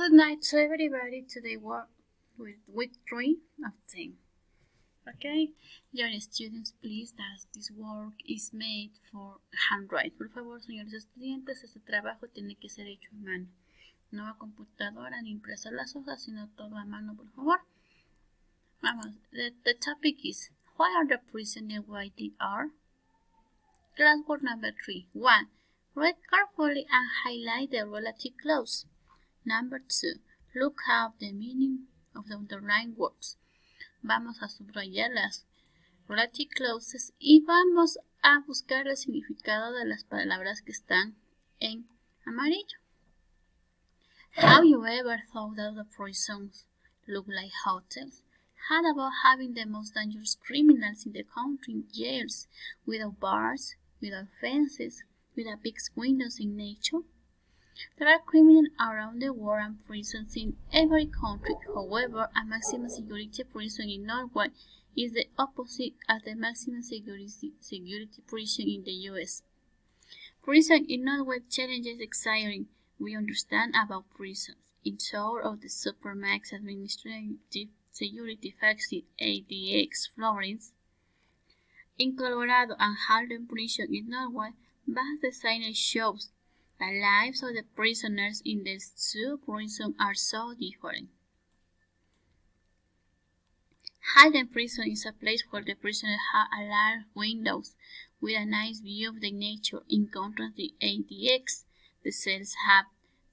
Good night to everybody. Today work with week 3 of 10. Okay, your students, please, that this work is made for handwrite. Por favor, señores estudiantes, este trabajo tiene que ser hecho a mano. No a computadora ni impresa las hojas, sino todo a mano, por favor. Vamos, the topic is, why are the prisoners why they are? Classwork number 3. 1. Read carefully and highlight the relative clause. Number 2. Look up the meaning of the underlined words. Vamos a subrayar las relative clauses y vamos a buscar el significado de las palabras que están en amarillo. Have you ever thought that the prisons look like hotels? How about having the most dangerous criminals in the country in jails, without bars, without fences, without big windows in nature? There are criminals around the world and prisons in every country. However, a maximum security prison in Norway is the opposite of the maximum security prison in the US. Prison in Norway challenges exciting. We understand about prisons. In tour of the Supermax Administrative Security Facility ADX Florence, in Colorado and Halden Prison in Norway, vast designer shows the lives of the prisoners in the two prisons are so different. Halden Prison is a place where the prisoners have large windows with a nice view of the nature. In contrast, the ADX, the cells have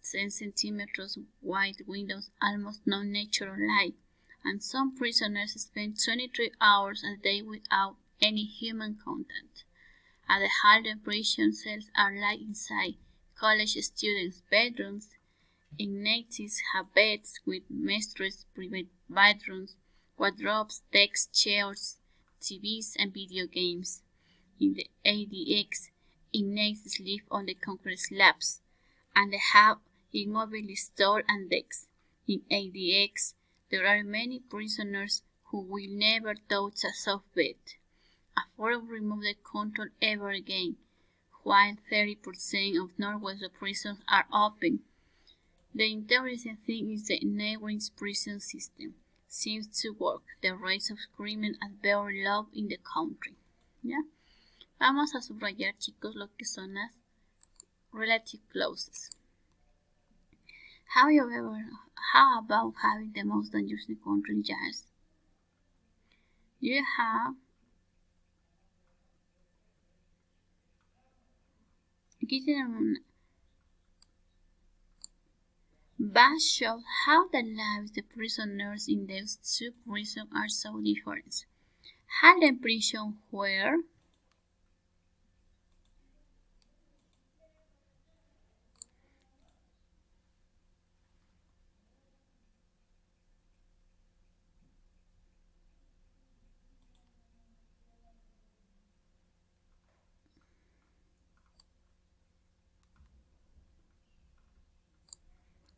10 centimeters wide windows, almost no natural light, and some prisoners spend 23 hours a day without any human contact. At the Halden prison, cells are like inside college students' bedrooms. Inmates have beds with mattresses, private bedrooms, wardrobes, desks, chairs, TVs, and video games. In the ADX, inmates sleep on the concrete slabs, and they have immobile stools and desks. In ADX, there are many prisoners who will never touch a soft bed. Afford to remove the control ever again, while 30% of Norway's prisons are open. The interesting thing is the neighboring prison system seems to work. The rates of criminals are very low in the country. ¿Ya? Vamos a subrayar, chicos, lo que son las relative clauses. How about having the most dangerous country in jails? You have aquí tenemos una. But shows how the lives of the prisoners in those two prisons are so different. Halden prison where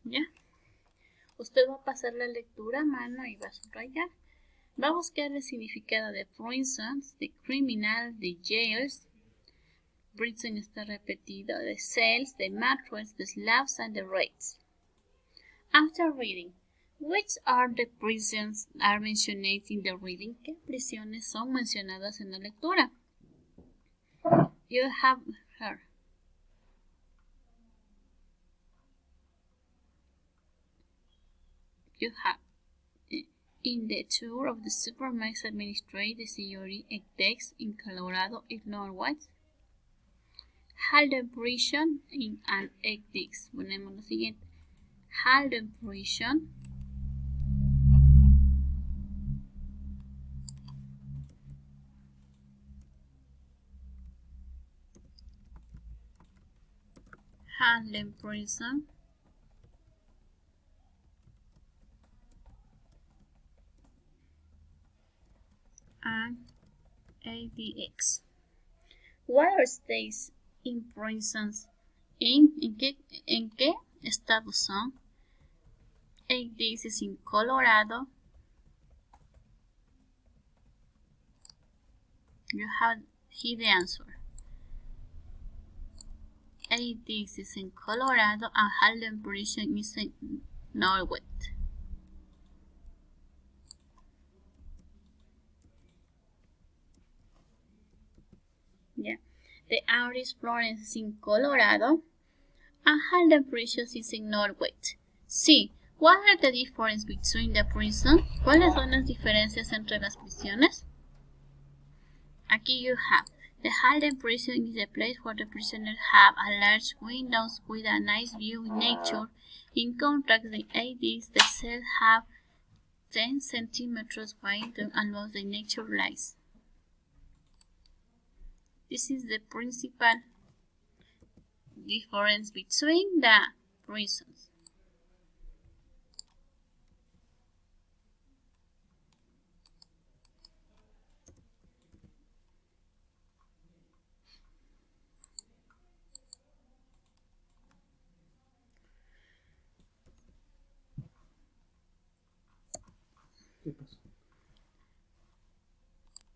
¿ya? Usted va a pasar la lectura a mano y va a subrayar. Va a buscar el significado de prisons, de criminal, de jails. Prison está repetido, de cells, de mattresses, de slabs, and the rates. After reading, which are the prisons are mentioned in the reading? ¿Qué prisiones son mencionadas en la lectura? You have heard. You have in the tour of the Supermax Administrative Security ADX in Colorado, Illinois. Halden Prison in an ADX. Ponemos lo siguiente. Halden Prison and ADX. What are states in prisons? ¿En qué estados son? ADX is in Colorado. You have here the answer. ADX is in Colorado and Halden Prison is in Norway. Yeah. The artist Florence is in Colorado and Halden Precious is in Norway. Sí. What are the differences between the prisons? ¿Cuáles son las diferencias entre las prisiones? Aquí you have the Halden prison is a place where the prisoners have a large windows with a nice view in nature. In contrast, the ADs, the cells have 10 centimeters wide and most the nature lies. This is the principal difference between the prisons.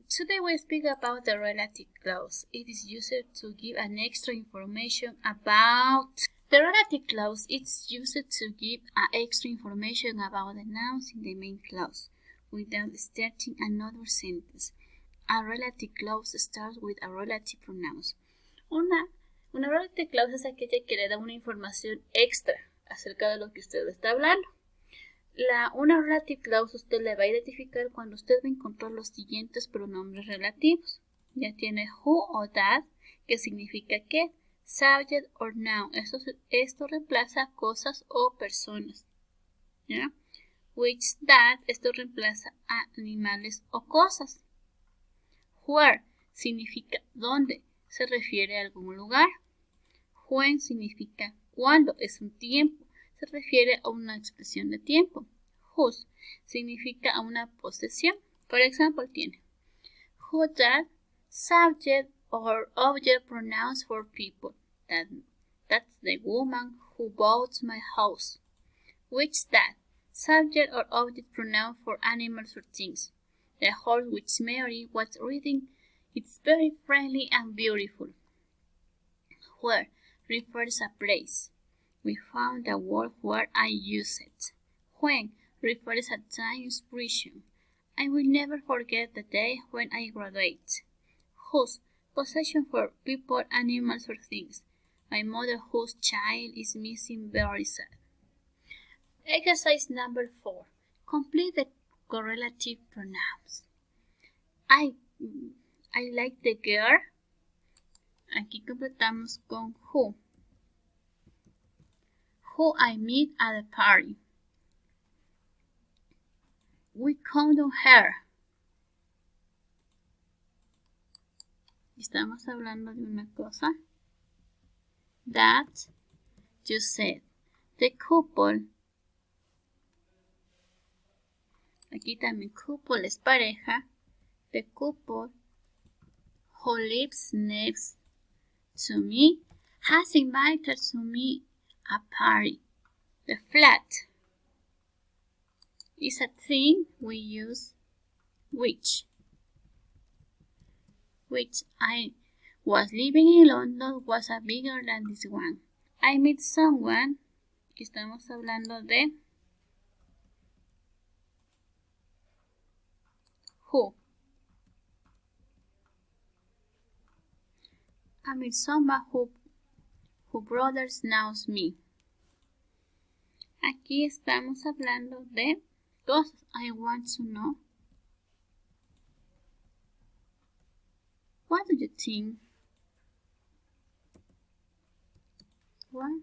Today we speak about the relative clause. It is used to give an extra information about the relative clause. It's used to give extra information about the nouns in the main clause without starting another sentence. A relative clause starts with a relative pronouns. Una relative clause es aquella que le da una información extra acerca de lo que usted está hablando. Una relative clause usted le va a identificar cuando usted va a encontrar los siguientes pronombres relativos. Ya tiene who o that, que significa que, subject or noun. Esto reemplaza cosas o personas. ¿Ya? Which, that, esto reemplaza a animales o cosas. Where significa dónde, se refiere a algún lugar. When significa cuándo, es un tiempo. Se refiere a una expresión de tiempo. Whose significa a una posesión. Por ejemplo, tiene who, that, subject or object pronouns for people. That's the woman who bought my house. Which, that, subject or object pronoun for animals or things. The horse which Mary was riding is very friendly and beautiful. Where refers a place. We found a word where I use it. When refers a time expression. I will never forget the day when I graduate. Whose possession for people, animals, or things. My mother whose child is missing very sad. Exercise number 4. Complete the correlative pronouns. I like the girl. Aquí completamos con who. Who I meet at a party. We count on her. Estamos hablando de una cosa. That you said. The couple. Aquí también couple es pareja. The couple who lives next to me has invited to me a party. The flat is a thing we use which I was living in London was a bigger than this one. I met someone. Estamos hablando de who. I met someone who brothers knows me. Aquí estamos hablando de cosas. I want to know. What do you think? What?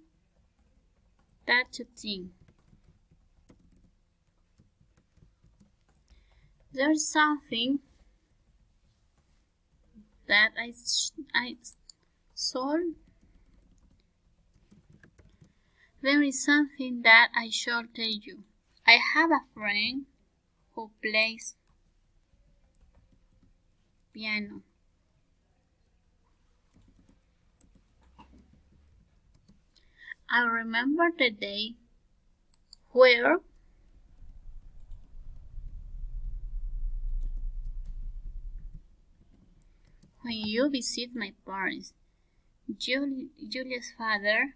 That you think. There's something that I saw. There is something that I should tell you. I have a friend who plays piano. I remember the day where when you visit my parents. Julia's father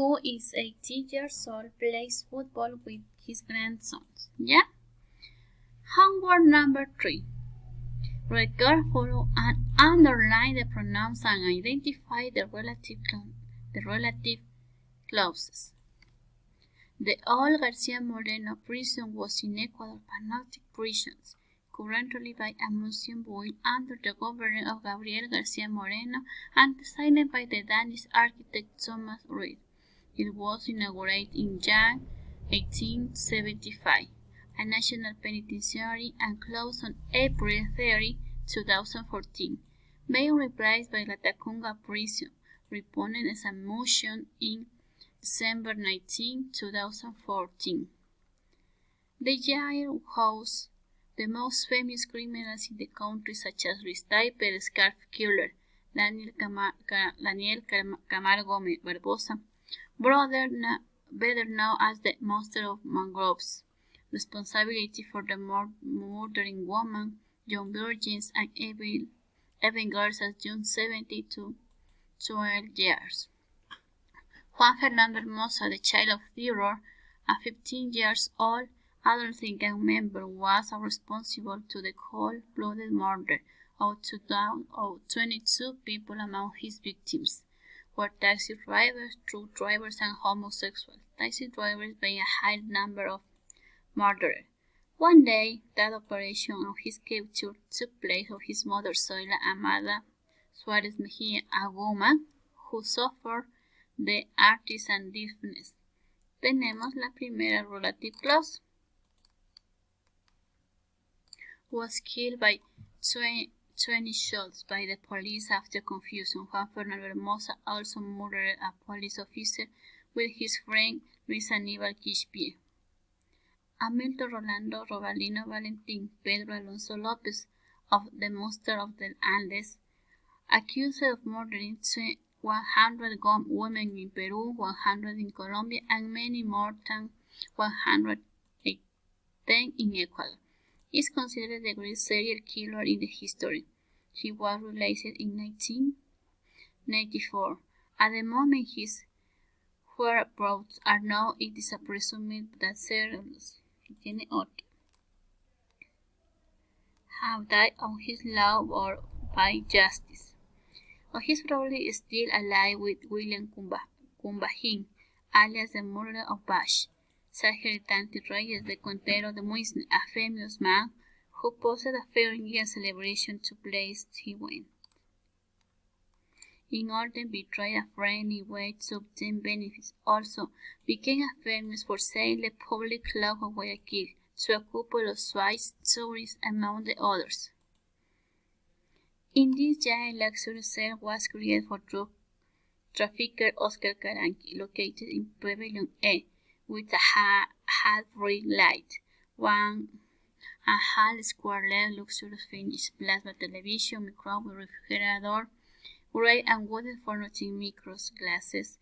who is 80 years old, plays football with his grandsons. Yeah? Homework number 3. Read carefully and underline the pronouns and identify the relative clauses. The old Garcia Moreno prison was in Ecuador's Panoptic prisons, currently by a museum built under the government of Gabriel Garcia Moreno and designed by the Danish architect Thomas Reed. It was inaugurated in Jan 1875, a national penitentiary, and closed on April 30, 2014, being replaced by La Tacunga prison, reopened as a museum in December 19, 2014. The jail hosts the most famous criminals in the country, such as Ristaiper, Scarf Killer, Daniel Camargo Barbosa, better known as the Monster of Mangroves, responsibility for the murdering woman, young virgins, and even girls as young 70 to 12 years. Juan Fernando Hermosa, the child of terror, a 15 years old adolescent gang member, was responsible to the cold-blooded murder of 22 people among his victims were taxi drivers, truck drivers, and homosexuals. Taxi drivers being a high number of murderers. One day, that operation of his capture took place of his mother Zoila Amada Suarez Mejia, a woman who suffered the artisan deafness. Tenemos la primera relative clause. Was killed by 20 shots by the police after confusion. Juan Fernando Hermosa also murdered a police officer with his friend Luis Aníbal Quishpie. Hamilton Rolando Robalino Valentín Pedro Alonso López of the Monster of the Andes, accused of murdering 100 women in Peru, 100 in Colombia, and many more than 110 in Ecuador, is considered the greatest serial killer in the history. He was released in 1994. At the moment his whereabouts are known, it is presumed that serials have died on his law or by justice. Or he's probably still alive with William Cumbajín, alias the murderer of Bash. Sergio Tante Reyes de Contero de Muisne, a famous man who posed a fair year celebration to place he went. In order to betray a friendly way to obtain benefits, also became famous for selling the public club of Guayaquil to a couple of Swiss tourists among the others. In this giant luxury cell was created for drug trafficker Oscar Caranqui, located in Pavilion A, with a hat-free light, 1.5 square LED luxurious finish, plasma television, microwave, refrigerator, gray and wooden furniture, micros, glasses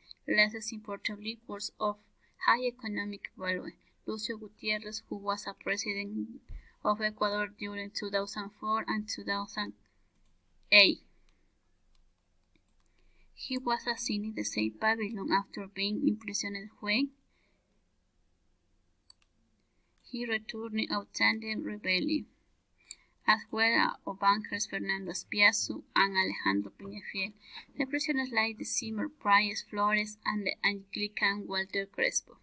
imported liquors of high economic value. Lucio Gutierrez, who was a president of Ecuador during 2004 and 2008. He was seen in the same pavilion after being imprisoned when he returned outstanding rebellion, as well as bankers Fernando Espiazu and Alejandro Peñafiel, the prisoners like the Zimmer Price Flores and the Anglican Walter Crespo.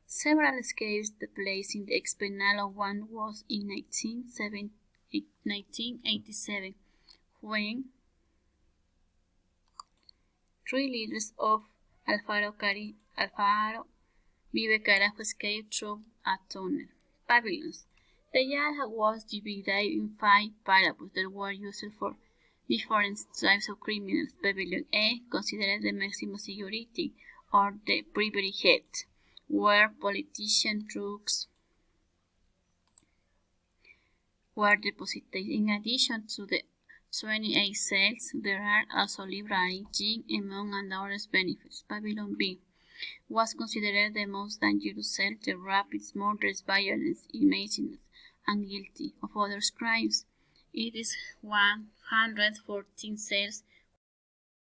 Several escapes took place in the ex-penal. One was in 1987, when 3 leaders of Alfaro Vive Carajo escaped through a tunnel. Pavilions. The jail was divided in 5 parapets that were used for different types of criminals. Pavilion A, considered the maximum security, or the privileged, where politician drugs were deposited. In addition to the 28 cells, there are also library, gym, among other benefits. Pavilion B was considered the most dangerous cell. The rapids, murders, violence, imagines, and guilty of other crimes. It is 114 cells